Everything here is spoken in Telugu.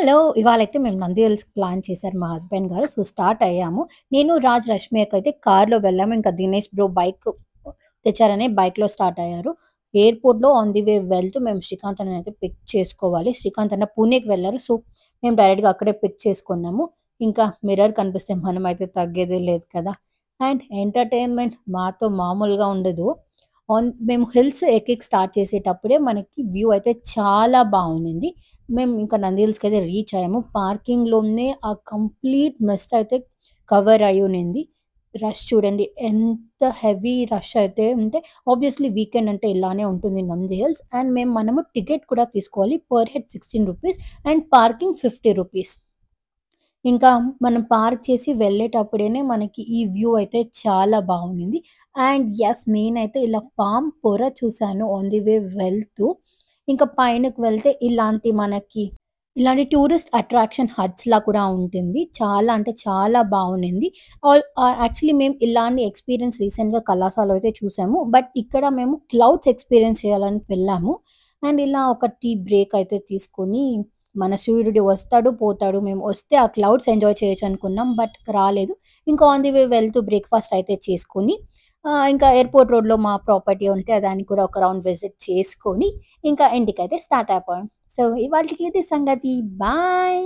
హలో! ఇవాళైతే మేము నంది హిల్స్‌కి ప్లాన్ చేశారు మా హస్బెండ్ గారు. సో, స్టార్ట్ అయ్యాము. నేను, రాజ్, రష్మి అయితే కార్‌లో వెళ్ళాము. ఇంకా దినేష్ బ్రో బైక్ తెచ్చారని బైక్‌లో స్టార్ట్ అయ్యారు. ఎయిర్‌పోర్ట్‌లో ఆన్ ది వే వెళ్తూ మేము శ్రీకాంత్ అన్ననైతే పిక్ చేసుకోవాలి. శ్రీకాంత్ అన్న పూణేకి వెళ్లారు. సో, మేము డైరెక్ట్‌గా అక్కడే పిక్ చేసుకున్నాము. ఇంకా మిర్రర్ కనిపిస్తే మనమైతే తగ్గేదే లేదు కదా! అండ్ ఎంటర్‌టైన్‌మెంట్ మాతో మామూలుగా ఉండదు. మేము హిల్స్ ఎక్కి స్టార్ట్ చేసేటప్పుడే మనకి వ్యూ అయితే చాలా బావుండింది. మేము ఇంకా నంది హిల్స్‌కైతే రీచ్ అయ్యాము. పార్కింగ్‌లోనే ఆ కంప్లీట్ మిస్ట్ అయితే కవర్ అయ్యునింది. రష్ చూడండి ఎంత హెవీ రష్ అయితే ఉంటే ఆబ్వియస్‌లీ వీకెండ్ అంటే ఇలానే ఉంటుంది నంది హిల్స్. అండ్ మనము టికెట్ కూడా తీసుకోవాలి. Per head ₹16 and parking ₹50. ఇంకా మనం పార్క్ చేసి వెళ్ళేటప్పుడేనే మనకి ఈ వ్యూ అయితే చాలా బావుండింది. అండ్ యెస్, నేనైతే ఇలా పామ్ పొర చూసాను ఆన్ ది వే వెళ్తూ. ఇంకా పైనకి వెళ్తే ఇలాంటి టూరిస్ట్ అట్రాక్షన్ హట్స్‌లా కూడా ఉంటుంది. చాలా అంటే చాలా బావుండింది. యాక్చువల్లీ మేము ఇలాంటి ఎక్స్‌పీరియన్స్ రీసెంట్‌గా కలాసాలో అయితే చూసాము. బట్ ఇక్కడ మేము క్లౌడ్స్ ఎక్స్‌పీరియన్స్ చేయాలని వెళ్ళాము. అండ్ ఇలా ఒక టీ బ్రేక్ అయితే తీసుకొని మన సూర్యుడు వస్తాడు, పోతాడు. మేము వస్తే ఆ క్లౌడ్స్ ఎంజాయ్ చేయొచ్చనుకున్నాం. బట్ రాలేదు. ఇంకా ఆన్ ది వే వెళ్తూ బ్రేక్‌ఫాస్ట్ అయితే చేసుకొని ఇంకా ఎయిర్‌పోర్ట్ రోడ్‌లో మా ప్రాపర్టీ ఉంటే దానికి కూడా ఒక రౌండ్ విజిట్ చేసుకొని ఇంకా ఇంటికైతే స్టార్ట్ అయిపోయాం. సో, ఇవాల్టికి ఇది సంగతి. బాయ్.